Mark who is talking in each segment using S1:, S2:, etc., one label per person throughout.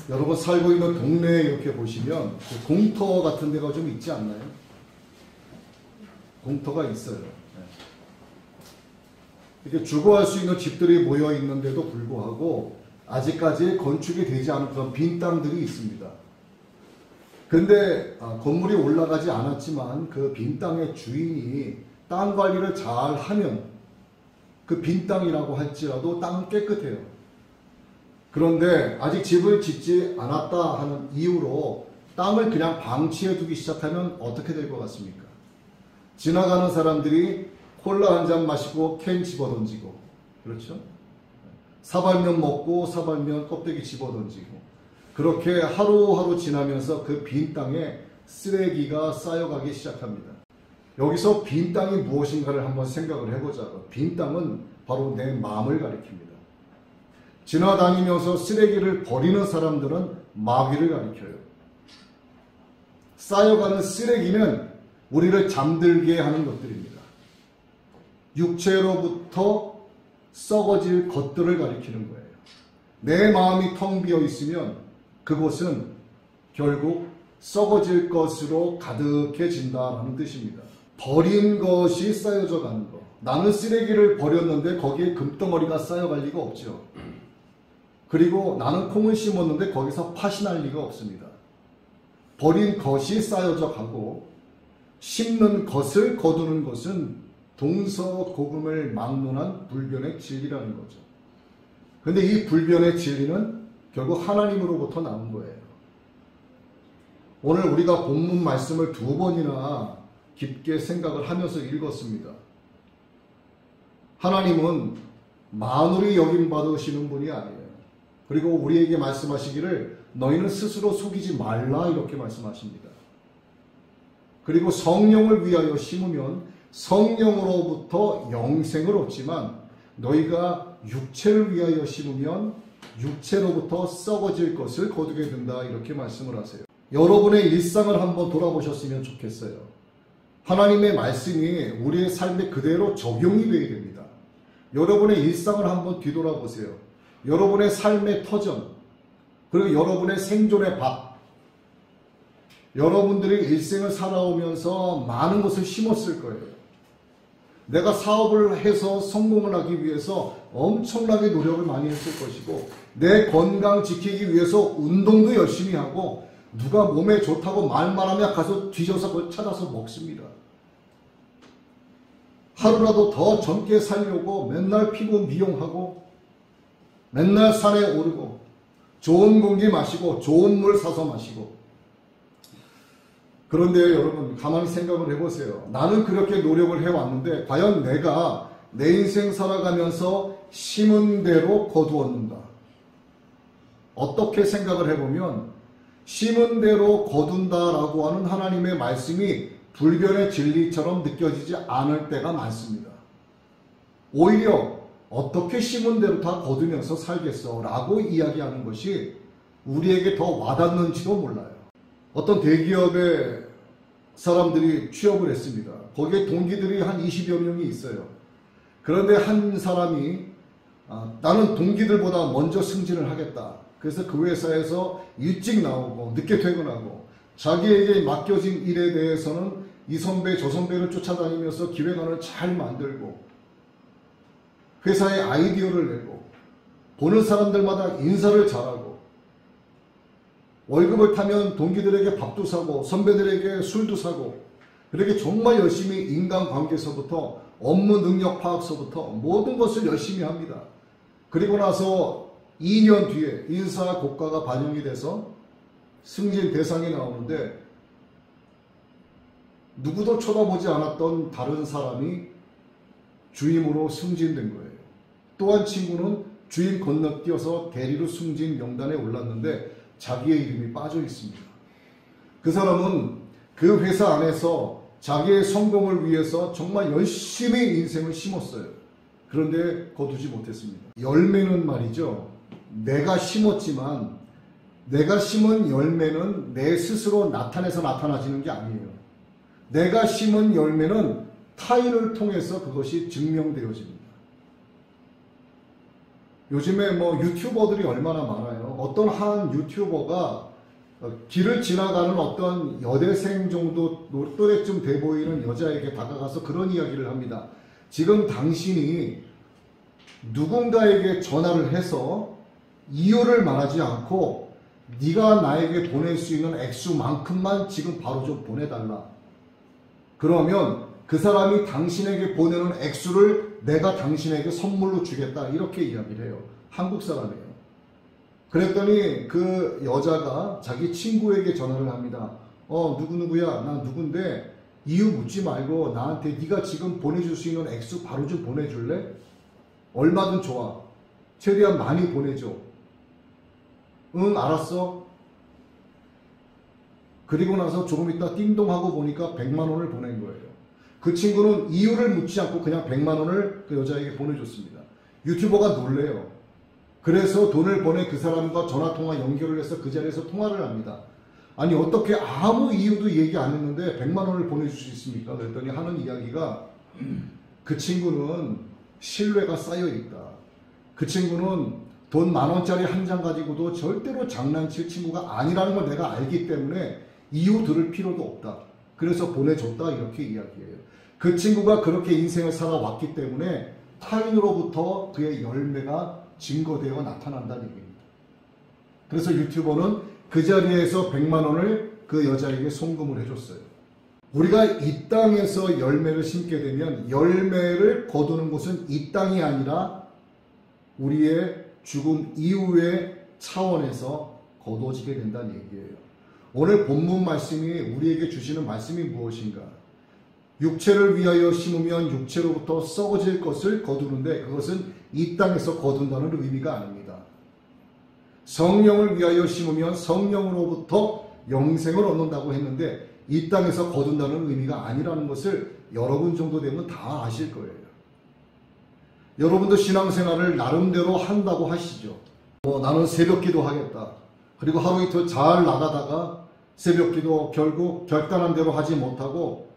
S1: 여러분 살고 있는 동네에 이렇게 보시면 공터 같은 데가 좀 있지 않나요? 공터가 있어요. 이렇게 주거할 수 있는 집들이 모여 있는데도 불구하고 아직까지 건축이 되지 않은 그런 빈 땅들이 있습니다. 근데 건물이 올라가지 않았지만 그 빈 땅의 주인이 땅 관리를 잘 하면 그 빈 땅이라고 할지라도 땅은 깨끗해요. 그런데 아직 집을 짓지 않았다 하는 이유로 땅을 그냥 방치해 두기 시작하면 어떻게 될 것 같습니까? 지나가는 사람들이 콜라 한 잔 마시고 캔 집어던지고, 그렇죠? 사발면 먹고 사발면 껍데기 집어던지고, 그렇게 하루하루 지나면서 그 빈 땅에 쓰레기가 쌓여가기 시작합니다. 여기서 빈 땅이 무엇인가를 한번 생각을 해보자. 빈 땅은 바로 내 마음을 가리킵니다. 지나다니면서 쓰레기를 버리는 사람들은 마귀를 가리켜요. 쌓여가는 쓰레기는 우리를 잠들게 하는 것들입니다. 육체로부터 썩어질 것들을 가리키는 거예요. 내 마음이 텅 비어 있으면 그곳은 결국 썩어질 것으로 가득해진다는 뜻입니다. 버린 것이 쌓여져 가는 것. 나는 쓰레기를 버렸는데 거기에 금덩어리가 쌓여갈 리가 없죠. 그리고 나는 콩을 심었는데 거기서 팥이 날 리가 없습니다. 버린 것이 쌓여져 가고 심는 것을 거두는 것은 동서고금을 막론한 불변의 진리라는 거죠. 근데 이 불변의 진리는 결국 하나님으로부터 나온 거예요. 오늘 우리가 본문 말씀을 2번이나 깊게 생각을 하면서 읽었습니다. 하나님은 만물이 여김받으시는 분이 아니에요. 그리고 우리에게 말씀하시기를 너희는 스스로 속이지 말라 이렇게 말씀하십니다. 그리고 성령을 위하여 심으면 성령으로부터 영생을 얻지만 너희가 육체를 위하여 심으면 육체로부터 썩어질 것을 거두게 된다 이렇게 말씀을 하세요. 여러분의 일상을 한번 돌아보셨으면 좋겠어요. 하나님의 말씀이 우리의 삶에 그대로 적용이 되어야 됩니다. 여러분의 일상을 한번 뒤돌아보세요. 여러분의 삶의 터전, 그리고 여러분의 생존의 밥, 여러분들이 일생을 살아오면서 많은 것을 심었을 거예요. 내가 사업을 해서 성공을 하기 위해서 엄청나게 노력을 많이 했을 것이고, 내 건강 지키기 위해서 운동도 열심히 하고, 누가 몸에 좋다고 말만 하면 가서 뒤져서 그걸 찾아서 먹습니다. 하루라도 더 젊게 살려고 맨날 피부 미용하고, 맨날 산에 오르고, 좋은 공기 마시고, 좋은 물 사서 마시고. 그런데 여러분 가만히 생각을 해보세요. 나는 그렇게 노력을 해왔는데 과연 내가 내 인생 살아가면서 심은 대로 거두었는가? 어떻게 생각을 해보면 심은 대로 거둔다라고 하는 하나님의 말씀이 불변의 진리처럼 느껴지지 않을 때가 많습니다. 오히려 어떻게 심은 대로 다 거두면서 살겠어 라고 이야기하는 것이 우리에게 더 와닿는지도 몰라요. 어떤 대기업의 사람들이 취업을 했습니다. 거기에 동기들이 한 20여 명이 있어요. 그런데 한 사람이 나는 동기들보다 먼저 승진을 하겠다. 그래서 그 회사에서 일찍 나오고 늦게 퇴근하고 자기에게 맡겨진 일에 대해서는 이 선배 저 선배를 쫓아다니면서 기획안을 잘 만들고 회사에 아이디어를 내고 보는 사람들마다 인사를 잘하고 월급을 타면 동기들에게 밥도 사고 선배들에게 술도 사고 그렇게 정말 열심히 인간관계서부터 업무 능력 파악서부터 모든 것을 열심히 합니다. 그리고 나서 2년 뒤에 인사 고과가 반영이 돼서 승진 대상이 나오는데 누구도 쳐다보지 않았던 다른 사람이 주임으로 승진된 거예요. 또 한 친구는 주임 건너뛰어서 대리로 승진 명단에 올랐는데 자기의 이름이 빠져 있습니다. 그 사람은 그 회사 안에서 자기의 성공을 위해서 정말 열심히 인생을 심었어요. 그런데 거두지 못했습니다. 열매는 말이죠. 내가 심었지만 내가 심은 열매는 내 스스로 나타내서 나타나지는 게 아니에요. 내가 심은 열매는 타인을 통해서 그것이 증명되어집니다. 요즘에 유튜버들이 얼마나 많아요. 어떤 한 유튜버가 길을 지나가는 어떤 여대생 정도 또래쯤 돼 보이는 여자에게 다가가서 그런 이야기를 합니다. 지금 당신이 누군가에게 전화를 해서 이유를 말하지 않고 네가 나에게 보낼 수 있는 액수만큼만 지금 바로 좀 보내달라. 그러면 그 사람이 당신에게 보내는 액수를 내가 당신에게 선물로 주겠다. 이렇게 이야기를 해요. 한국 사람이에요. 그랬더니 그 여자가 자기 친구에게 전화를 합니다. 누구누구야, 나 누군데 이유 묻지 말고 나한테 네가 지금 보내줄 수 있는 액수 바로 좀 보내줄래? 얼마든 좋아. 최대한 많이 보내줘. 응, 알았어. 그리고 나서 조금 있다 띵동하고 보니까 100만 원을 보낸 거예요. 그 친구는 이유를 묻지 않고 그냥 100만 원을 그 여자에게 보내줬습니다. 유튜버가 놀래요. 그래서 돈을 보내 그 사람과 전화통화 연결을 해서 그 자리에서 통화를 합니다. 아니 어떻게 아무 이유도 얘기 안 했는데 100만 원을 보내줄 수 있습니까? 그랬더니 하는 이야기가 그 친구는 신뢰가 쌓여있다. 그 친구는 돈 10,000원짜리 한 장 가지고도 절대로 장난칠 친구가 아니라는 걸 내가 알기 때문에 이유 들을 필요도 없다. 그래서 보내줬다 이렇게 이야기해요. 그 친구가 그렇게 인생을 살아왔기 때문에 타인으로부터 그의 열매가 증거되어 나타난다는 얘기입니다. 그래서 유튜버는 그 자리에서 100만 원을 그 여자에게 송금을 해줬어요. 우리가 이 땅에서 열매를 심게 되면 열매를 거두는 곳은 이 땅이 아니라 우리의 죽음 이후의 차원에서 거두어지게 된다는 얘기예요. 오늘 본문 말씀이 우리에게 주시는 말씀이 무엇인가? 육체를 위하여 심으면 육체로부터 썩어질 것을 거두는데 그것은 이 땅에서 거둔다는 의미가 아닙니다. 성령을 위하여 심으면 성령으로부터 영생을 얻는다고 했는데 이 땅에서 거둔다는 의미가 아니라는 것을 여러분 정도 되면 다 아실 거예요. 여러분도 신앙생활을 나름대로 한다고 하시죠. 나는 새벽기도 하겠다. 그리고 하루 이틀 잘 나가다가 새벽기도 결국 결단한 대로 하지 못하고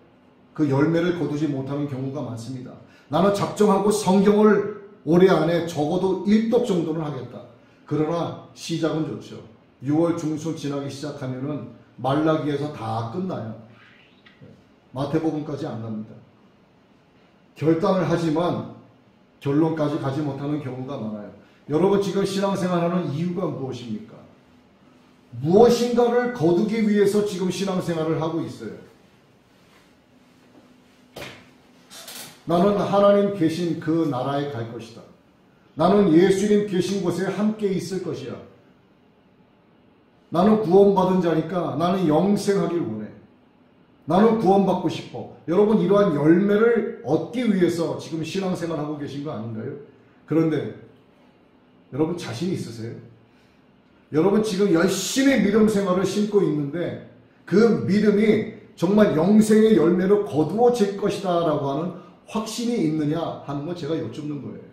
S1: 그 열매를 거두지 못하는 경우가 많습니다. 나는 작정하고 성경을 올해 안에 적어도 1독 정도는 하겠다. 그러나 시작은 좋죠. 6월 중순 지나기 시작하면은 말라기에서 다 끝나요. 마태복음까지 안 갑니다. 결단을 하지만 결론까지 가지 못하는 경우가 많아요. 여러분 지금 신앙생활하는 이유가 무엇입니까? 무엇인가를 거두기 위해서 지금 신앙생활을 하고 있어요. 나는 하나님 계신 그 나라에 갈 것이다. 나는 예수님 계신 곳에 함께 있을 것이야. 나는 구원받은 자니까 나는 영생하길 원해. 나는 구원받고 싶어. 여러분 이러한 열매를 얻기 위해서 지금 신앙생활하고 계신 거 아닌가요? 그런데 여러분 자신 있으세요? 여러분 지금 열심히 믿음 생활을 심고 있는데 그 믿음이 정말 영생의 열매로 거두어질 것이다 라고 하는 확신이 있느냐 하는 걸 제가 여쭙는 거예요.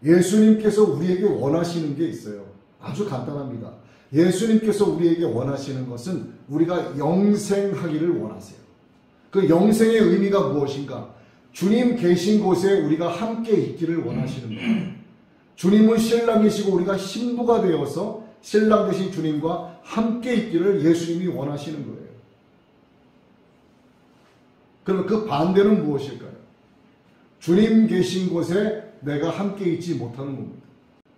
S1: 예수님께서 우리에게 원하시는 게 있어요. 아주 간단합니다. 예수님께서 우리에게 원하시는 것은 우리가 영생하기를 원하세요. 그 영생의 의미가 무엇인가? 주님 계신 곳에 우리가 함께 있기를 원하시는 거예요. 주님은 신랑이시고 우리가 신부가 되어서 신랑 되신 주님과 함께 있기를 예수님이 원하시는 거예요. 그러면 그 반대는 무엇일까요? 주님 계신 곳에 내가 함께 있지 못하는 겁니다.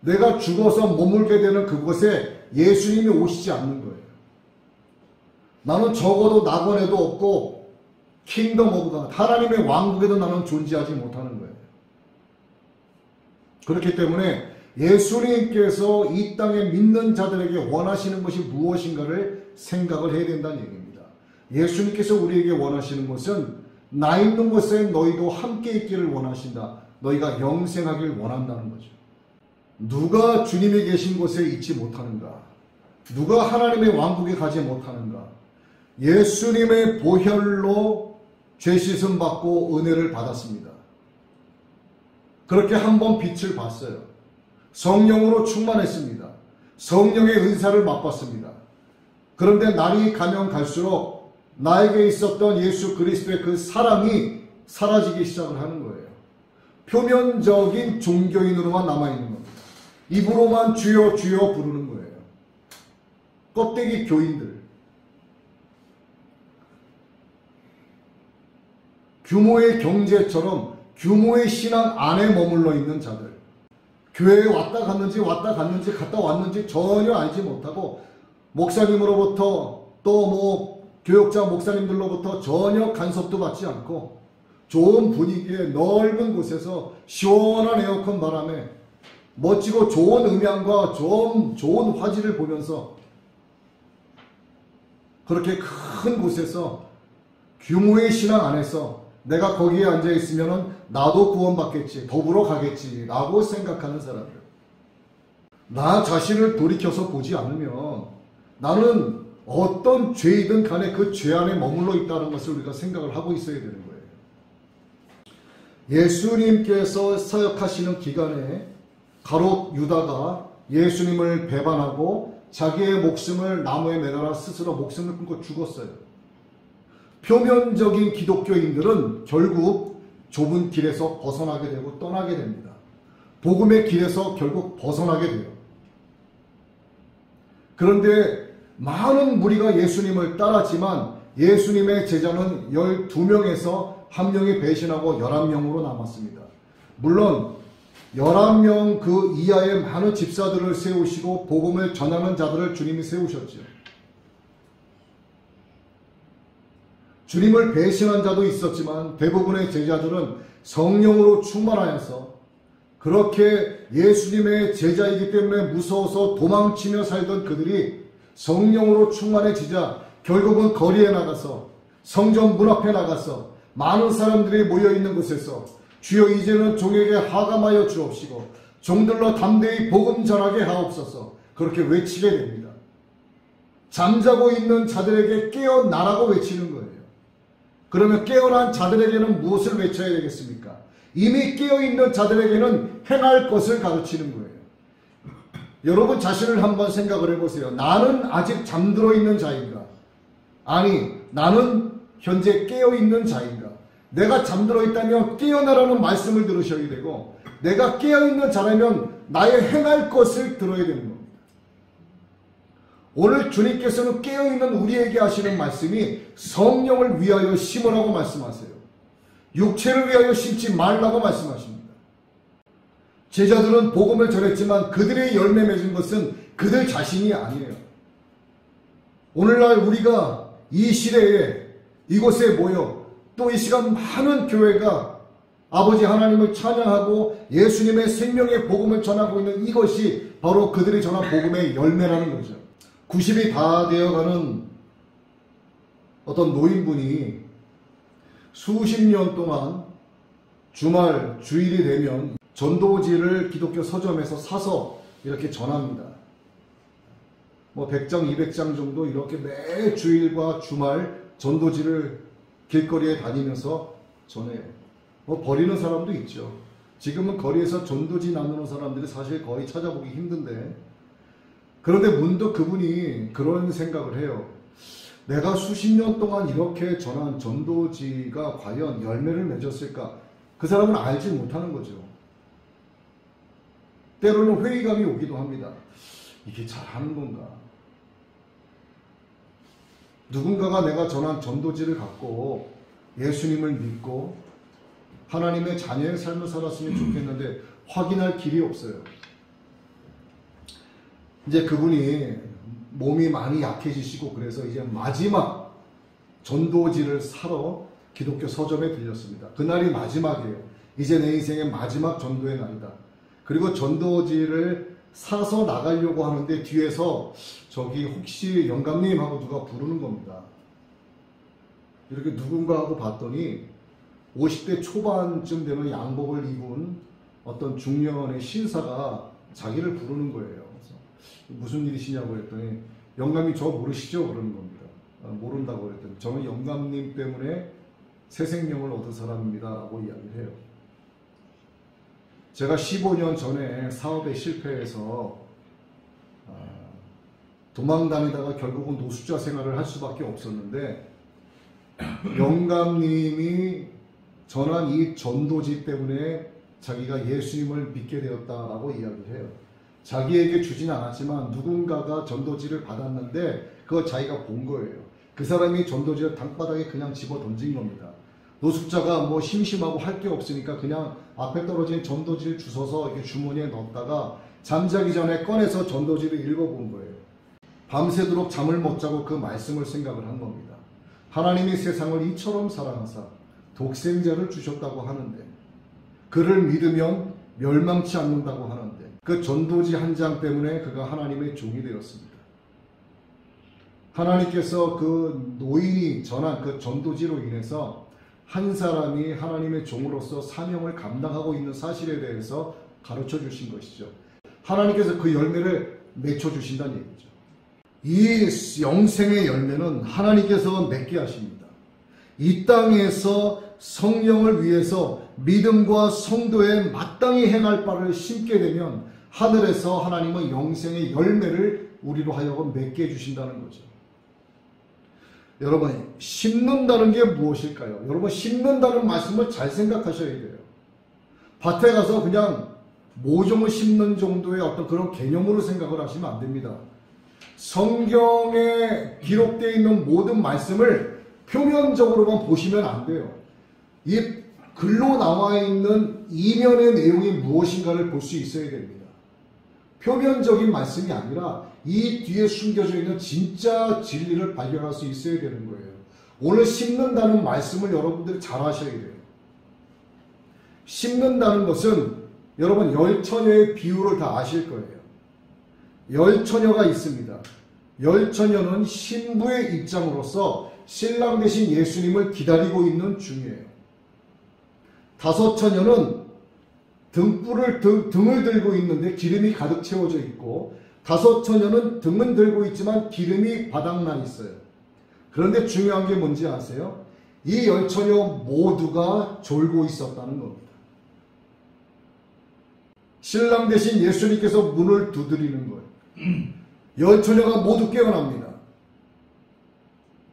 S1: 내가 죽어서 머물게 되는 그곳에 예수님이 오시지 않는 거예요. 나는 적어도 낙원에도 없고 킹덤 오브 갓, 하나님의 왕국에도 나는 존재하지 못하는 거예요. 그렇기 때문에 예수님께서 이 땅에 믿는 자들에게 원하시는 것이 무엇인가를 생각을 해야 된다는 얘기입니다. 예수님께서 우리에게 원하시는 것은 나 있는 곳에 너희도 함께 있기를 원하신다. 너희가 영생하길 원한다는 거죠. 누가 주님이 계신 곳에 있지 못하는가? 누가 하나님의 왕국에 가지 못하는가? 예수님의 보혈로 죄 씻음 받고 은혜를 받았습니다. 그렇게 한번 빛을 봤어요. 성령으로 충만했습니다. 성령의 은사를 맛봤습니다. 그런데 날이 가면 갈수록 나에게 있었던 예수 그리스도의 그 사랑이 사라지기 시작을 하는 거예요. 표면적인 종교인으로만 남아있는 겁니다. 입으로만 주여 주여 부르는 거예요. 껍데기 교인들. 규모의 경제처럼 규모의 신앙 안에 머물러 있는 자들. 교회에 왔다 갔는지 갔다 왔는지 전혀 알지 못하고 목사님으로부터 또 교역자 목사님들로부터 전혀 간섭도 받지 않고 좋은 분위기에 넓은 곳에서 시원한 에어컨 바람에 멋지고 좋은 음향과 좋은 화질을 보면서 그렇게 큰 곳에서 규모의 신앙 안에서 내가 거기에 앉아 있으면 나도 구원받겠지, 더불어 가겠지 라고 생각하는 사람들. 나 자신을 돌이켜서 보지 않으면 나는 어떤 죄이든 간에 그 죄 안에 머물러 있다는 것을 우리가 생각을 하고 있어야 되는 거예요. 예수님께서 사역하시는 기간에 가롯 유다가 예수님을 배반하고 자기의 목숨을 나무에 매달아 스스로 목숨을 끊고 죽었어요. 표면적인 기독교인들은 결국 좁은 길에서 벗어나게 되고 떠나게 됩니다. 복음의 길에서 결국 벗어나게 돼요. 그런데 많은 무리가 예수님을 따랐지만 예수님의 제자는 12명에서 1명이 배신하고 11명으로 남았습니다. 물론 11명 그 이하의 많은 집사들을 세우시고 복음을 전하는 자들을 주님이 세우셨죠. 주님을 배신한 자도 있었지만 대부분의 제자들은 성령으로 충만하여서 그렇게 예수님의 제자이기 때문에 무서워서 도망치며 살던 그들이 성령으로 충만해지자 결국은 거리에 나가서 성전 문 앞에 나가서 많은 사람들이 모여있는 곳에서 주여 이제는 종에게 하감하여 주옵시고 종들로 담대히 복음 전하게 하옵소서 그렇게 외치게 됩니다. 잠자고 있는 자들에게 깨어나라고 외치는 거예요. 그러면 깨어난 자들에게는 무엇을 외쳐야 되겠습니까? 이미 깨어있는 자들에게는 행할 것을 가르치는 거예요. 여러분 자신을 한번 생각을 해보세요. 나는 아직 잠들어 있는 자인가? 아니, 나는 현재 깨어있는 자인가? 내가 잠들어 있다면 깨어나라는 말씀을 들으셔야 되고 내가 깨어있는 자라면 나의 행할 것을 들어야 되는 겁니다. 오늘 주님께서는 깨어있는 우리에게 하시는 말씀이 성령을 위하여 심으라고 말씀하세요. 육체를 위하여 심지 말라고 말씀하십니다. 제자들은 복음을 전했지만 그들의 열매 맺은 것은 그들 자신이 아니에요. 오늘날 우리가 이 시대에 이곳에 모여 또 이 시간 많은 교회가 아버지 하나님을 찬양하고 예수님의 생명의 복음을 전하고 있는 이것이 바로 그들이 전한 복음의 열매라는 거죠. 90이 다 되어가는 어떤 노인분이 수십 년 동안 주말, 주일이 되면 전도지를 기독교 서점에서 사서 이렇게 전합니다. 100장, 200장 정도 이렇게 매 주일과 주말 전도지를 길거리에 다니면서 전해요. 버리는 사람도 있죠. 지금은 거리에서 전도지 나누는 사람들이 사실 거의 찾아보기 힘든데 그런데 문득 그분이 그런 생각을 해요. 내가 수십 년 동안 이렇게 전한 전도지가 과연 열매를 맺었을까? 그 사람은 알지 못하는 거죠. 때로는 회의감이 오기도 합니다. 이게 잘하는 건가? 누군가가 내가 전한 전도지를 갖고 예수님을 믿고 하나님의 자녀의 삶을 살았으면 좋겠는데 확인할 길이 없어요. 이제 그분이 몸이 많이 약해지시고 그래서 이제 마지막 전도지를 사러 기독교 서점에 들렸습니다. 그날이 마지막이에요. 이제 내 인생의 마지막 전도의 날이다. 그리고 전도지를 사서 나가려고 하는데 뒤에서 저기 혹시 영감님 하고 누가 부르는 겁니다. 이렇게 누군가 하고 봤더니 50대 초반쯤 되는 양복을 입은 어떤 중년의 신사가 자기를 부르는 거예요. 그래서 무슨 일이시냐고 했더니 영감님 저 모르시죠? 그러는 겁니다. 모른다고 그랬더니 저는 영감님 때문에 새 생명을 얻은 사람입니다 라고 이야기를 해요. 제가 15년 전에 사업에 실패해서 도망다니다가 결국은 노숙자 생활을 할 수밖에 없었는데 영감님이 전한 이 전도지 때문에 자기가 예수님을 믿게 되었다라고 이야기를 해요. 자기에게 주진 않았지만 누군가가 전도지를 받았는데 그거 자기가 본 거예요. 그 사람이 전도지를 땅바닥에 그냥 집어 던진 겁니다. 노숙자가 뭐 심심하고 할 게 없으니까 그냥 앞에 떨어진 전도지를 주워서 이렇게 주머니에 넣었다가 잠자기 전에 꺼내서 전도지를 읽어본 거예요. 밤새도록 잠을 못 자고 그 말씀을 생각을 한 겁니다. 하나님이 세상을 이처럼 사랑하사 독생자를 주셨다고 하는데 그를 믿으면 멸망치 않는다고 하는데 그 전도지 한 장 때문에 그가 하나님의 종이 되었습니다. 하나님께서 그 노인이 전한 그 전도지로 인해서 한 사람이 하나님의 종으로서 사명을 감당하고 있는 사실에 대해서 가르쳐 주신 것이죠. 하나님께서 그 열매를 맺혀 주신다는 얘기죠. 이 영생의 열매는 하나님께서 맺게 하십니다. 이 땅에서 성령을 위해서 믿음과 성도에 마땅히 행할 바를 심게 되면 하늘에서 하나님은 영생의 열매를 우리로 하여금 맺게 해주신다는 거죠. 여러분, 심는다는 게 무엇일까요? 여러분, 심는다는 말씀을 잘 생각하셔야 돼요. 밭에 가서 그냥 모종을 심는 정도의 어떤 그런 개념으로 생각을 하시면 안 됩니다. 성경에 기록되어 있는 모든 말씀을 표면적으로만 보시면 안 돼요. 이 글로 나와 있는 이면의 내용이 무엇인가를 볼 수 있어야 됩니다. 표면적인 말씀이 아니라 이 뒤에 숨겨져 있는 진짜 진리를 발견할 수 있어야 되는 거예요. 오늘 심는다는 말씀을 여러분들이 잘 하셔야 돼요. 심는다는 것은 여러분 열처녀의 비유를 다 아실 거예요. 열처녀가 있습니다. 열처녀는 신부의 입장으로서 신랑 되신 예수님을 기다리고 있는 중이에요. 다섯 처녀는 등을 들고 있는데 기름이 가득 채워져 있고 다섯 처녀는 등은 들고 있지만 기름이 바닥나 있어요. 그런데 중요한 게 뭔지 아세요? 이 열 처녀 모두가 졸고 있었다는 겁니다. 신랑 대신 예수님께서 문을 두드리는 거예요. 열 처녀가 모두 깨어납니다.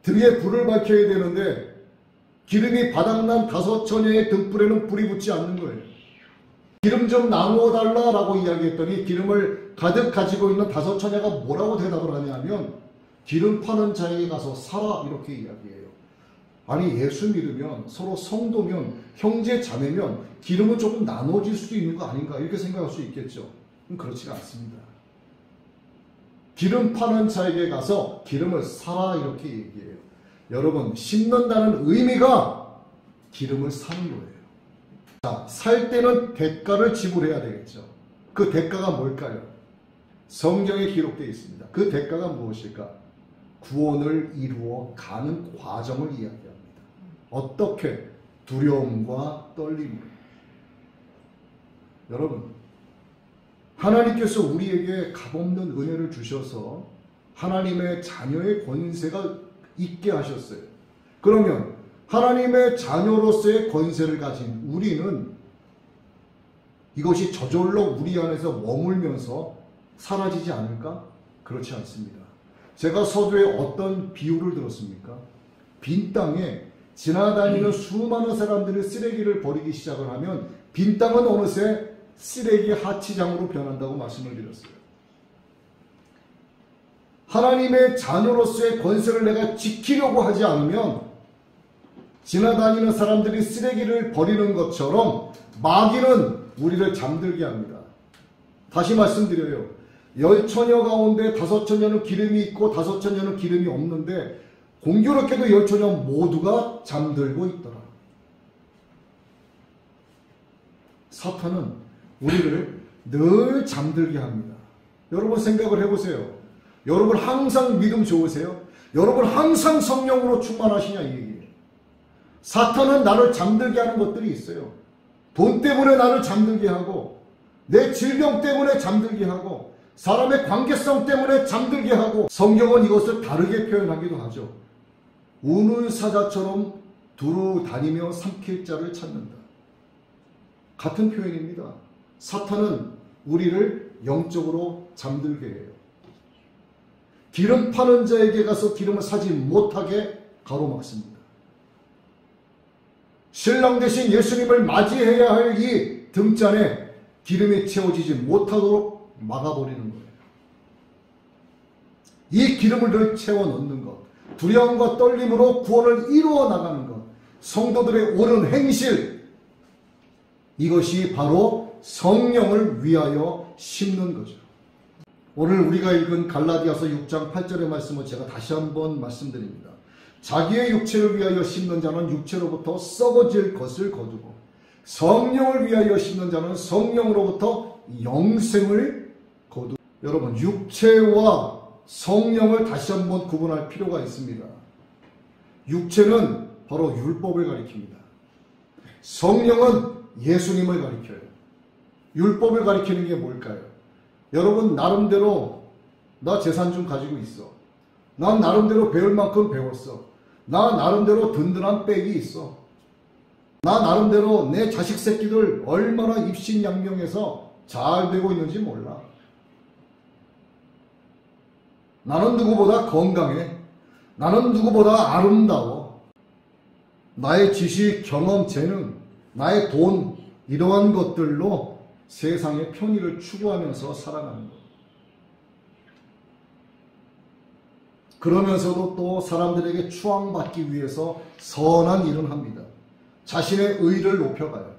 S1: 등에 불을 밝혀야 되는데 기름이 바닥난 다섯 처녀의 등불에는 불이 붙지 않는 거예요. 기름 좀 나누어 달라라고 이야기했더니 기름을 가득 가지고 있는 다섯 처녀가 뭐라고 대답을 하냐면 기름 파는 자에게 가서 사라 이렇게 이야기해요. 아니 예수 믿으면 서로 성도면 형제 자매면 기름은 조금 나눠질 수도 있는 거 아닌가 이렇게 생각할 수 있겠죠. 그렇지가 않습니다. 기름 파는 자에게 가서 기름을 사라 이렇게 얘기해요. 여러분 심는다는 의미가 기름을 사는 거예요. 자, 살 때는 대가를 지불해야 되겠죠. 그 대가가 뭘까요? 성경에 기록되어 있습니다. 그 대가가 무엇일까? 구원을 이루어 가는 과정을 이야기합니다. 어떻게? 두려움과 떨림으로. 여러분, 하나님께서 우리에게 값없는 은혜를 주셔서 하나님의 자녀의 권세가 있게 하셨어요. 그러면 하나님의 자녀로서의 권세를 가진 우리는 이것이 저절로 우리 안에서 머물면서 사라지지 않을까? 그렇지 않습니다. 제가 서두에 어떤 비유를 들었습니까? 빈 땅에 지나다니는 수많은 사람들이 쓰레기를 버리기 시작을 하면 빈 땅은 어느새 쓰레기 하치장으로 변한다고 말씀을 드렸어요. 하나님의 자녀로서의 권세를 내가 지키려고 하지 않으면 지나다니는 사람들이 쓰레기를 버리는 것처럼 마귀는 우리를 잠들게 합니다. 다시 말씀드려요. 열 처녀 가운데 다섯 처녀는 기름이 있고 다섯 처녀는 기름이 없는데 공교롭게도 열 처녀 모두가 잠들고 있더라. 사탄은 우리를 늘 잠들게 합니다. 여러분 생각을 해보세요. 여러분 항상 믿음 좋으세요? 여러분 항상 성령으로 충만하시냐 이 얘기예요. 사탄은 나를 잠들게 하는 것들이 있어요. 돈 때문에 나를 잠들게 하고 내 질병 때문에 잠들게 하고 사람의 관계성 때문에 잠들게 하고 성경은 이것을 다르게 표현하기도 하죠. 우는 사자처럼 두루 다니며 삼킬 자를 찾는다. 같은 표현입니다. 사탄은 우리를 영적으로 잠들게 해요. 기름 파는 자에게 가서 기름을 사지 못하게 가로막습니다. 신랑 대신 예수님을 맞이해야 할 이 등잔에 기름이 채워지지 못하도록 막아버리는 거예요. 이 기름을 늘 채워 넣는 것, 두려움과 떨림으로 구원을 이루어 나가는 것, 성도들의 옳은 행실, 이것이 바로 성령을 위하여 심는 거죠. 오늘 우리가 읽은 갈라디아서 6장 8절의 말씀을 제가 다시 한번 말씀드립니다. 자기의 육체를 위하여 심는 자는 육체로부터 썩어질 것을 거두고 성령을 위하여 심는 자는 성령으로부터 영생을 거두. 여러분, 육체와 성령을 다시 한번 구분할 필요가 있습니다. 육체는 바로 율법을 가리킵니다. 성령은 예수님을 가리켜요. 율법을 가리키는 게 뭘까요? 여러분, 나름대로 나 재산 좀 가지고 있어. 난 나름대로 배울 만큼 배웠어. 나 나름대로 든든한 백이 있어. 나 나름대로 내 자식 새끼들 얼마나 입신양명해서 잘 되고 있는지 몰라. 나는 누구보다 건강해. 나는 누구보다 아름다워. 나의 지식, 경험, 재능, 나의 돈, 이러한 것들로 세상의 편의를 추구하면서 살아가는 것. 그러면서도 또 사람들에게 추앙받기 위해서 선한 일을 합니다. 자신의 의를 높여가요.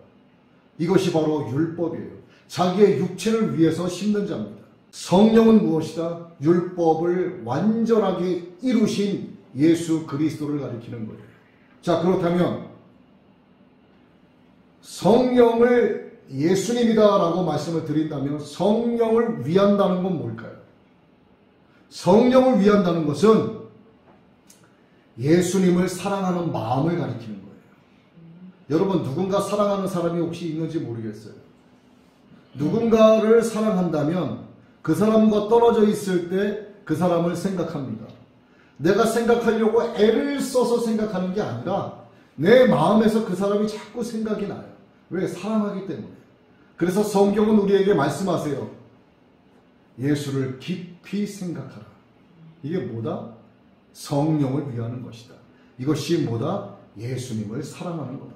S1: 이것이 바로 율법이에요. 자기의 육체를 위해서 심는 자입니다. 성령은 무엇이다? 율법을 완전하게 이루신 예수 그리스도를 가리키는 거예요. 자, 그렇다면 성령을 예수님이다 라고 말씀을 드린다면 성령을 위한다는 건 뭘까요? 성령을 위한다는 것은 예수님을 사랑하는 마음을 가리키는 거예요. 여러분, 누군가 사랑하는 사람이 혹시 있는지 모르겠어요. 누군가를 사랑한다면 그 사람과 떨어져 있을 때 그 사람을 생각합니다. 내가 생각하려고 애를 써서 생각하는 게 아니라 내 마음에서 그 사람이 자꾸 생각이 나요. 왜? 사랑하기 때문에. 그래서 성경은 우리에게 말씀하세요. 예수를 깊이 생각하라. 이게 뭐다? 성령을 위하는 것이다. 이것이 뭐다? 예수님을 사랑하는 거다.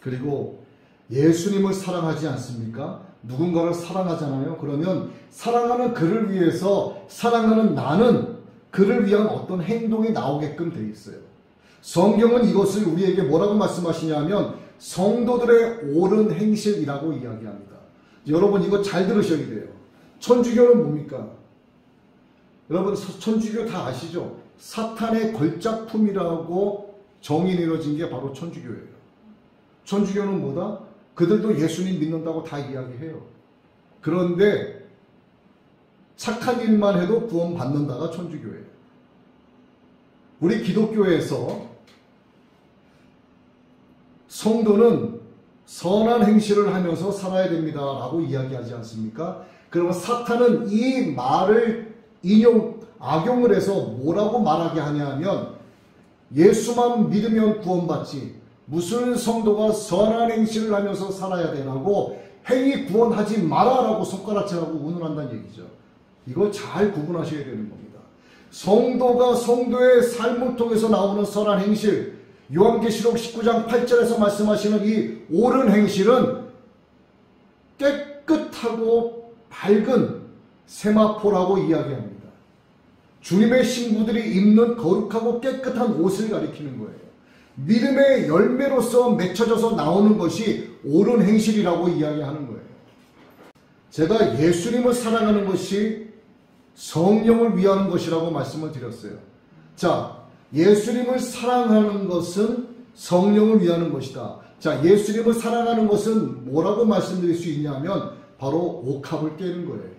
S1: 그리고 예수님을 사랑하지 않습니까? 누군가를 사랑하잖아요. 그러면 사랑하는 그를 위해서 사랑하는 나는 그를 위한 어떤 행동이 나오게끔 돼 있어요. 성경은 이것을 우리에게 뭐라고 말씀하시냐면 성도들의 옳은 행실이라고 이야기합니다. 여러분, 이거 잘 들으셔야 돼요. 천주교는 뭡니까? 여러분, 천주교 다 아시죠? 사탄의 걸작품이라고 정의 내려진 게 바로 천주교예요. 천주교는 뭐다? 그들도 예수님 믿는다고 다 이야기해요. 그런데 착한 일만 해도 구원 받는다가 천주교예요. 우리 기독교에서 성도는 선한 행실을 하면서 살아야 됩니다 라고 이야기하지 않습니까? 그러면 사탄은 이 말을 악용을 해서 뭐라고 말하게 하냐면 예수만 믿으면 구원받지 무슨 성도가 선한 행실을 하면서 살아야 되나고 행위 구원하지 마라라고 손가락질하고 운운한다는 얘기죠. 이걸 잘 구분하셔야 되는 겁니다. 성도가 성도의 삶을 통해서 나오는 선한 행실, 요한계시록 19장 8절에서 말씀하시는 이 옳은 행실은 깨끗하고 밝은 세마포라고 이야기합니다. 주님의 신부들이 입는 거룩하고 깨끗한 옷을 가리키는 거예요. 믿음의 열매로서 맺혀져서 나오는 것이 옳은 행실이라고 이야기하는 거예요. 제가 예수님을 사랑하는 것이 성령을 위하는 것이라고 말씀을 드렸어요. 자, 예수님을 사랑하는 것은 성령을 위하는 것이다. 자, 예수님을 사랑하는 것은 뭐라고 말씀드릴 수 있냐면 바로 옥합을 깨는 거예요.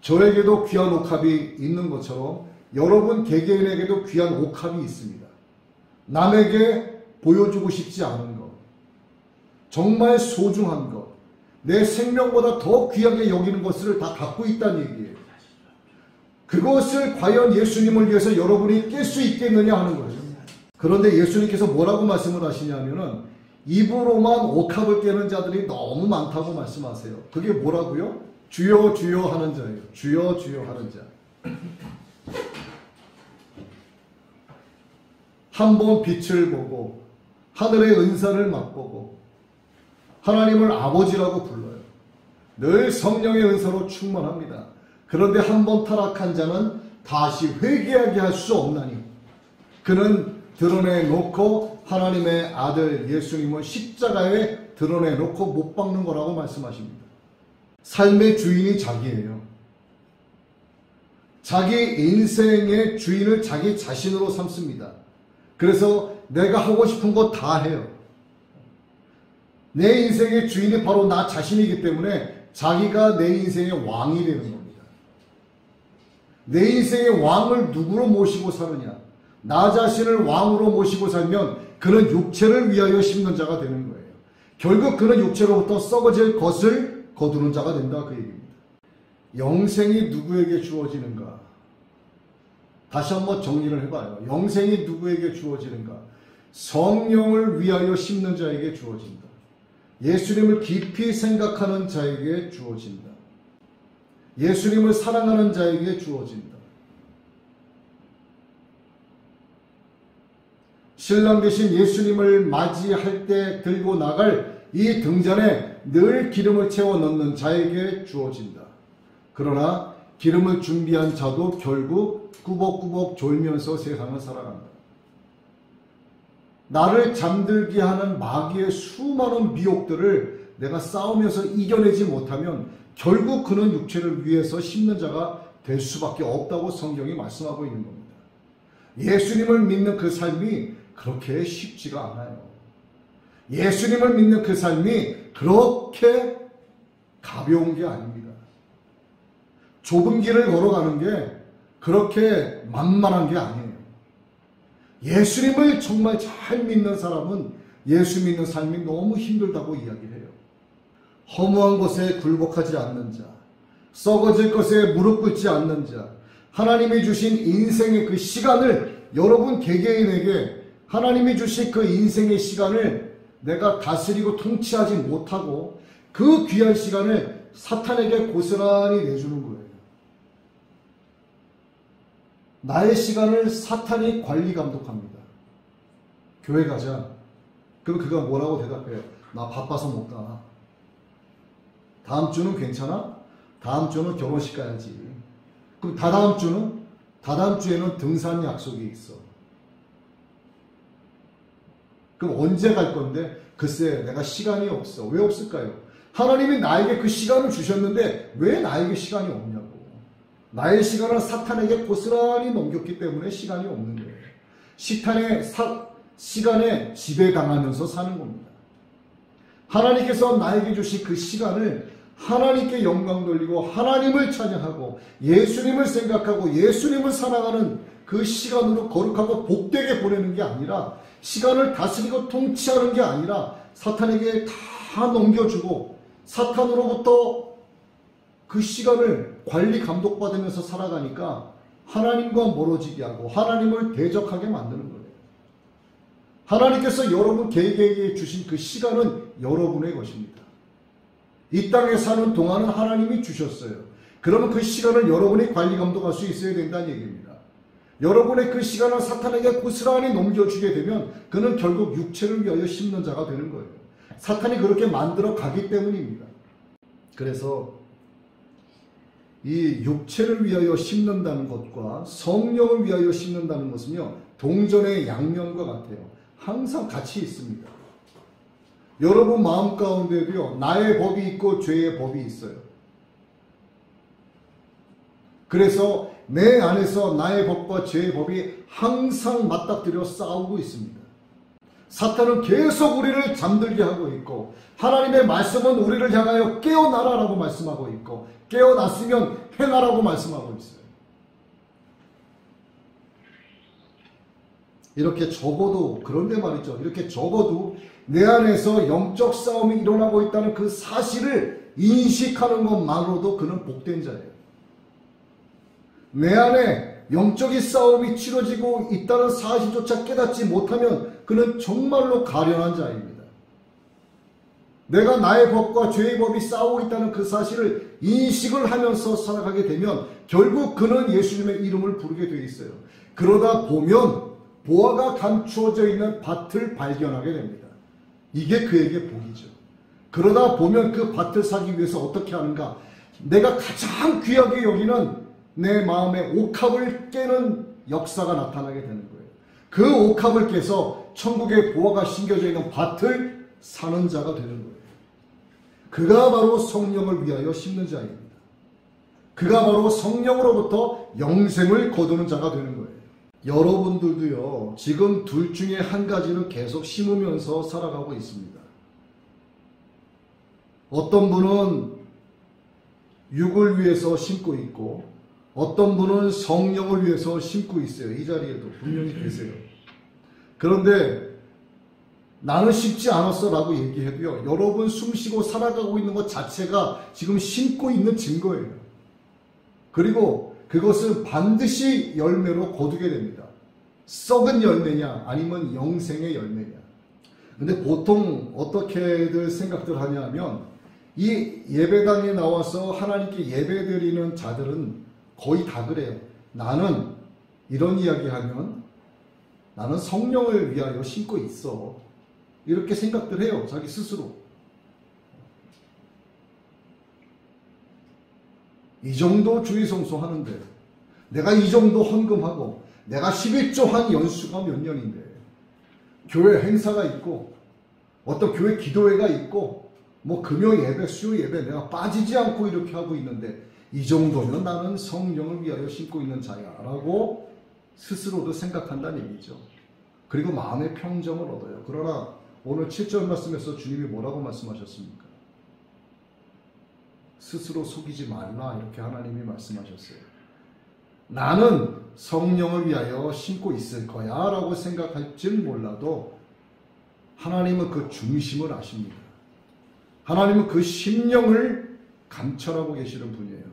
S1: 저에게도 귀한 옥합이 있는 것처럼 여러분 개개인에게도 귀한 옥합이 있습니다. 남에게 보여주고 싶지 않은 것, 정말 소중한 것, 내 생명보다 더 귀하게 여기는 것을 다 갖고 있다는 얘기예요. 그것을 과연 예수님을 위해서 여러분이 깰 수 있겠느냐 하는 거죠. 그런데 예수님께서 뭐라고 말씀을 하시냐면은 입으로만 옥합을 깨는 자들이 너무 많다고 말씀하세요. 그게 뭐라고요? 주여 주여 하는 자예요. 주여 주여 하는 자. 한 번 빛을 보고 하늘의 은사를 맛보고 하나님을 아버지라고 불러요. 늘 성령의 은사로 충만합니다. 그런데 한번 타락한 자는 다시 회개하게 할 수 없나니 그는 드러내놓고 하나님의 아들 예수님을 십자가에 드러내놓고 못 박는 거라고 말씀하십니다. 삶의 주인이 자기예요. 자기 인생의 주인을 자기 자신으로 삼습니다. 그래서 내가 하고 싶은 거 다 해요. 내 인생의 주인이 바로 나 자신이기 때문에 자기가 내 인생의 왕이 되는 겁니다. 내 인생의 왕을 누구로 모시고 사느냐? 나 자신을 왕으로 모시고 살면 그는 육체를 위하여 심는 자가 되는 거예요. 결국 그는 육체로부터 썩어질 것을 거두는 자가 된다 그 얘기입니다. 영생이 누구에게 주어지는가? 다시 한번 정리를 해봐요. 영생이 누구에게 주어지는가? 성령을 위하여 심는 자에게 주어진다. 예수님을 깊이 생각하는 자에게 주어진다. 예수님을 사랑하는 자에게 주어진다. 신랑 되신 예수님을 맞이할 때 들고 나갈 이 등잔에 늘 기름을 채워 넣는 자에게 주어진다. 그러나 기름을 준비한 자도 결국 꾸벅꾸벅 졸면서 세상을 살아간다. 나를 잠들게 하는 마귀의 수많은 미혹들을 내가 싸우면서 이겨내지 못하면 결국 그는 육체를 위해서 심는 자가 될 수밖에 없다고 성경이 말씀하고 있는 겁니다. 예수님을 믿는 그 삶이 그렇게 쉽지가 않아요. 예수님을 믿는 그 삶이 그렇게 가벼운 게 아닙니다. 좁은 길을 걸어가는 게 그렇게 만만한 게 아니에요. 예수님을 정말 잘 믿는 사람은 예수 믿는 삶이 너무 힘들다고 이야기를 해요. 허무한 것에 굴복하지 않는 자, 썩어질 것에 무릎 꿇지 않는 자, 하나님이 주신 인생의 그 시간을 여러분 개개인에게 하나님이 주신 그 인생의 시간을 내가 다스리고 통치하지 못하고 그 귀한 시간을 사탄에게 고스란히 내주는 거예요. 나의 시간을 사탄이 관리 감독합니다. 교회 가자. 그럼 그가 뭐라고 대답해요? 나 바빠서 못 가. 다음 주는 괜찮아? 다음 주는 결혼식 가야지. 그럼 다다음 주는? 다다음 주에는 등산 약속이 있어. 그럼 언제 갈 건데? 글쎄 내가 시간이 없어. 왜 없을까요? 하나님이 나에게 그 시간을 주셨는데 왜 나에게 시간이 없냐고. 나의 시간을 사탄에게 고스란히 넘겼기 때문에 시간이 없는 거예요. 시간의 시간에 지배당하면서 사는 겁니다. 하나님께서 나에게 주신 그 시간을 하나님께 영광 돌리고 하나님을 찬양하고 예수님을 생각하고 예수님을 사랑하는 그 시간으로 거룩하고 복되게 보내는 게 아니라 시간을 다스리고 통치하는 게 아니라 사탄에게 다 넘겨주고 사탄으로부터 그 시간을 관리 감독받으면서 살아가니까 하나님과 멀어지게 하고 하나님을 대적하게 만드는 거예요. 하나님께서 여러분 개개인에게 주신 그 시간은 여러분의 것입니다. 이 땅에 사는 동안은 하나님이 주셨어요. 그러면 그 시간을 여러분이 관리 감독할 수 있어야 된다는 얘기입니다. 여러분의 그 시간을 사탄에게 고스란히 넘겨주게 되면 그는 결국 육체를 위하여 심는 자가 되는 거예요. 사탄이 그렇게 만들어 가기 때문입니다. 그래서 이 육체를 위하여 심는다는 것과 성령을 위하여 심는다는 것은요, 동전의 양면과 같아요. 항상 같이 있습니다. 여러분 마음 가운데도요, 나의 법이 있고 죄의 법이 있어요. 그래서 내 안에서 나의 법과 죄의 법이 항상 맞닥뜨려 싸우고 있습니다. 사탄은 계속 우리를 잠들게 하고 있고 하나님의 말씀은 우리를 향하여 깨어나라라고 말씀하고 있고 깨어났으면 행하라고 말씀하고 있어요. 이렇게 적어도 그런데 말이죠. 이렇게 적어도 내 안에서 영적 싸움이 일어나고 있다는 그 사실을 인식하는 것만으로도 그는 복된 자예요. 내 안에 영적인 싸움이 치러지고 있다는 사실조차 깨닫지 못하면 그는 정말로 가련한 자입니다. 내가 나의 법과 죄의 법이 싸우고 있다는 그 사실을 인식을 하면서 살아가게 되면 결국 그는 예수님의 이름을 부르게 되어 있어요. 그러다 보면 보화가 감추어져 있는 밭을 발견하게 됩니다. 이게 그에게 복이죠. 그러다 보면 그 밭을 사기 위해서 어떻게 하는가? 내가 가장 귀하게 여기는 내 마음의 옥합을 깨는 역사가 나타나게 되는 거예요. 그 옥합을 깨서 천국의 보화가 심겨져 있는 밭을 사는 자가 되는 거예요. 그가 바로 성령을 위하여 심는 자입니다. 그가 바로 성령으로부터 영생을 거두는 자가 되는 거예요. 여러분들도요, 지금 둘 중에 한 가지는 계속 심으면서 살아가고 있습니다. 어떤 분은 육을 위해서 심고 있고, 어떤 분은 성령을 위해서 심고 있어요. 이 자리에도 분명히 계세요. 그런데 나는 심지 않았어 라고 얘기해도요, 여러분 숨쉬고 살아가고 있는 것 자체가 지금 심고 있는 증거예요. 그리고 그것은 반드시 열매로 거두게 됩니다. 썩은 열매냐 아니면 영생의 열매냐. 근데 보통 어떻게들 생각들 하냐면, 이 예배당에 나와서 하나님께 예배드리는 자들은 거의 다 그래요. 나는 이런 이야기하면 나는 성령을 위하여 심고 있어. 이렇게 생각들 해요. 자기 스스로. 이 정도 주의성수 하는데, 내가 이 정도 헌금하고, 내가 11조 한 연수가 몇 년인데, 교회 행사가 있고, 어떤 교회 기도회가 있고, 뭐 금요 예배, 수요 예배 내가 빠지지 않고 이렇게 하고 있는데, 이 정도면 나는 성령을 위하여 심고 있는 자야 라고 스스로도 생각한다는 얘기죠. 그리고 마음의 평정을 얻어요. 그러나 오늘 7절 말씀에서 주님이 뭐라고 말씀하셨습니까? 스스로 속이지 말라, 이렇게 하나님이 말씀하셨어요. 나는 성령을 위하여 심고 있을 거야 라고 생각할지는 몰라도 하나님은 그 중심을 아십니다. 하나님은 그 심령을 감찰하고 계시는 분이에요.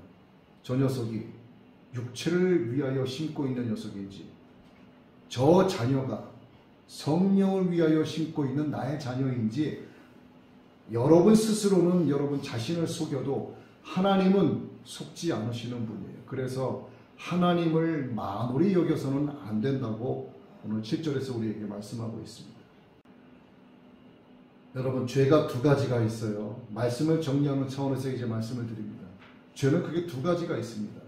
S1: 저 녀석이 육체를 위하여 심고 있는 녀석인지, 저 자녀가 성령을 위하여 심고 있는 나의 자녀인지, 여러분 스스로는 여러분 자신을 속여도 하나님은 속지 않으시는 분이에요. 그래서 하나님을 만홀히 여겨서는 안 된다고 오늘 7절에서 우리에게 말씀하고 있습니다. 여러분, 죄가 두 가지가 있어요. 말씀을 정리하는 차원에서 이제 말씀을 드립니다. 죄는 크게 두 가지가 있습니다.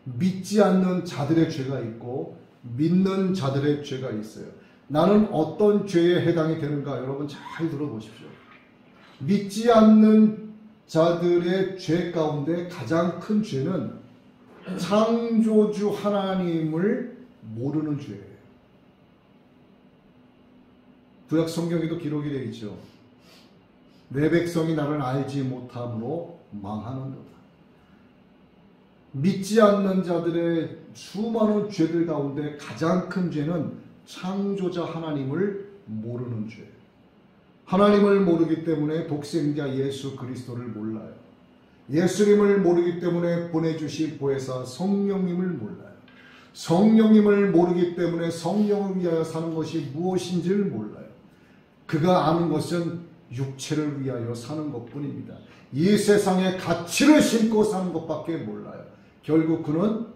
S1: 믿지 않는 자들의 죄가 있고 믿는 자들의 죄가 있어요. 나는 어떤 죄에 해당이 되는가? 여러분 잘 들어보십시오. 믿지 않는 자들의 죄 가운데 가장 큰 죄는 창조주 하나님을 모르는 죄예요. 구약 성경에도 기록이 되어 있죠. 내 백성이 나를 알지 못함으로 망하는도다. 믿지 않는 자들의 수많은 죄들 가운데 가장 큰 죄는 창조자 하나님을 모르는 죄. 하나님을 모르기 때문에 독생자 예수 그리스도를 몰라요. 예수님을 모르기 때문에 보내주신 보혜사 성령님을 몰라요. 성령님을 모르기 때문에 성령을 위하여 사는 것이 무엇인지를 몰라요. 그가 아는 것은 육체를 위하여 사는 것뿐입니다. 이 세상에 가치를 심고 사는 것밖에 몰라요. 결국 그는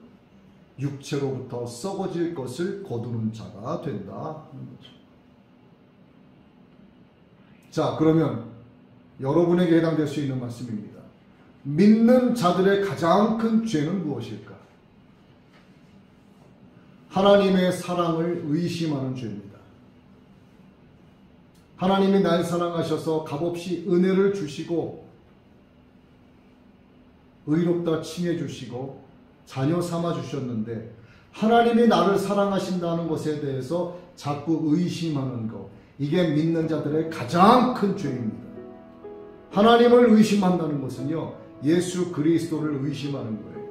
S1: 육체로부터 썩어질 것을 거두는 자가 된다 하는 거죠. 자, 그러면 여러분에게 해당될 수 있는 말씀입니다. 믿는 자들의 가장 큰 죄는 무엇일까? 하나님의 사랑을 의심하는 죄입니다. 하나님이 날 사랑하셔서 값없이 은혜를 주시고 의롭다 칭해 주시고 자녀 삼아 주셨는데, 하나님이 나를 사랑하신다는 것에 대해서 자꾸 의심하는 것, 이게 믿는 자들의 가장 큰 죄입니다. 하나님을 의심한다는 것은요, 예수 그리스도를 의심하는 거예요.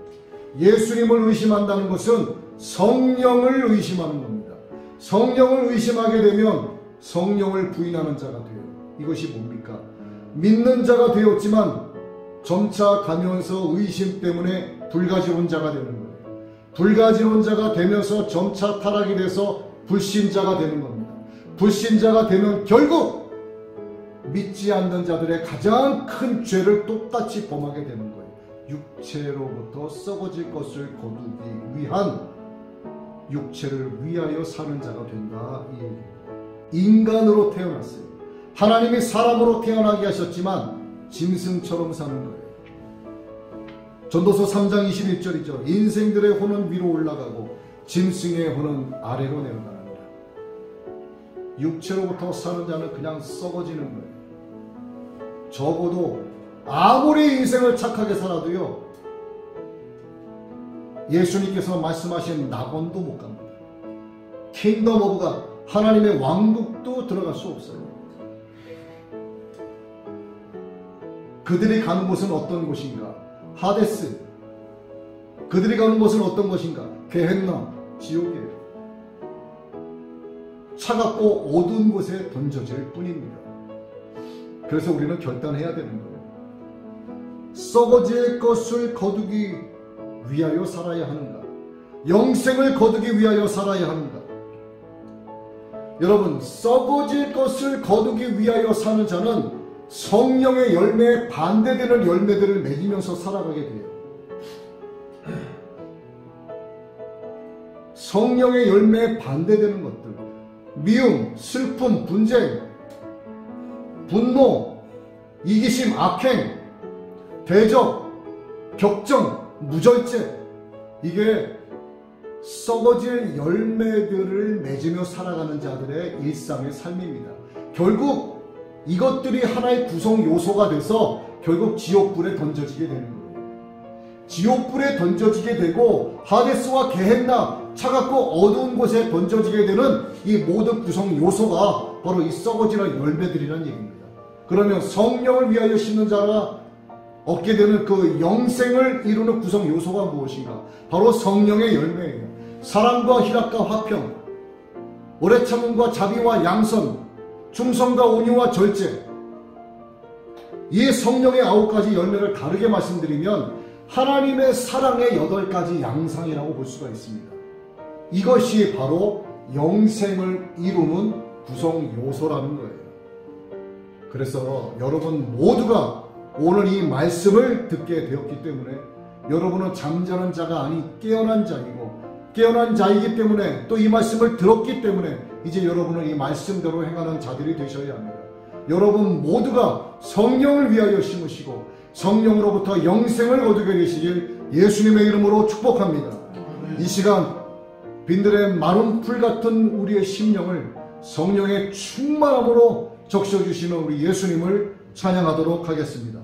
S1: 예수님을 의심한다는 것은 성령을 의심하는 겁니다. 성령을 의심하게 되면 성령을 부인하는 자가 돼요. 이것이 뭡니까? 믿는 자가 되었지만 점차 가면서 의심 때문에 불가지운 자가 되는 거예요. 불가지운 자가 되면서 점차 타락이 돼서 불신자가 되는 겁니다. 불신자가 되면 결국 믿지 않는 자들의 가장 큰 죄를 똑같이 범하게 되는 거예요. 육체로부터 썩어질 것을 거두기 위한, 육체를 위하여 사는 자가 된다. 이 인간으로 태어났어요. 하나님이 사람으로 태어나게 하셨지만 짐승처럼 사는 거예요. 전도서 3장 21절이죠. 인생들의 혼은 위로 올라가고 짐승의 혼은 아래로 내려가느니라. 육체로부터 사는 자는 그냥 썩어지는 거예요. 적어도 아무리 인생을 착하게 살아도요, 예수님께서 말씀하신 낙원도 못 갑니다. 킹덤 오브 갓, 하나님의 왕국도 들어갈 수 없어요. 그들이 가는 곳은 어떤 곳인가? 하데스. 그들이 가는 곳은 어떤 곳인가? 게헨나, 지옥이에요. 차갑고 어두운 곳에 던져질 뿐입니다. 그래서 우리는 결단해야 되는 거예요. 썩어질 것을 거두기 위하여 살아야 하는가? 영생을 거두기 위하여 살아야 하는가? 여러분, 썩어질 것을 거두기 위하여 사는 자는 성령의 열매에 반대되는 열매들을 맺으면서 살아가게 돼요. 성령의 열매에 반대되는 것들, 미움, 슬픔, 분쟁, 분노, 이기심, 악행, 대적, 격정, 무절제, 이게 썩어질 열매들을 맺으며 살아가는 자들의 일상의 삶입니다. 결국 이것들이 하나의 구성 요소가 돼서 결국 지옥불에 던져지게 되는 거예요. 지옥불에 던져지게 되고 하데스와 게헨나, 차갑고 어두운 곳에 던져지게 되는 이 모든 구성 요소가 바로 이 썩어지는 열매들이라는 얘기입니다. 그러면 성령을 위하여 심는 자가 얻게 되는 그 영생을 이루는 구성 요소가 무엇인가? 바로 성령의 열매예요. 사랑과 희락과 화평, 오래 참음과 자비와 양선, 충성과 온유와 절제. 이 성령의 9가지 열매를 다르게 말씀드리면 하나님의 사랑의 8가지 양상이라고 볼 수가 있습니다. 이것이 바로 영생을 이루는 구성 요소라는 거예요. 그래서 여러분 모두가 오늘 이 말씀을 듣게 되었기 때문에 여러분은 잠자는 자가 아닌 깨어난 자이고, 깨어난 자이기 때문에 또 이 말씀을 들었기 때문에 이제 여러분은 이 말씀대로 행하는 자들이 되셔야 합니다. 여러분 모두가 성령을 위하여 심으시고 성령으로부터 영생을 거두게 되시길 예수님의 이름으로 축복합니다. 이 시간 빈들의 마른 풀 같은 우리의 심령을 성령의 충만함으로 적셔주시는 우리 예수님을 찬양하도록 하겠습니다.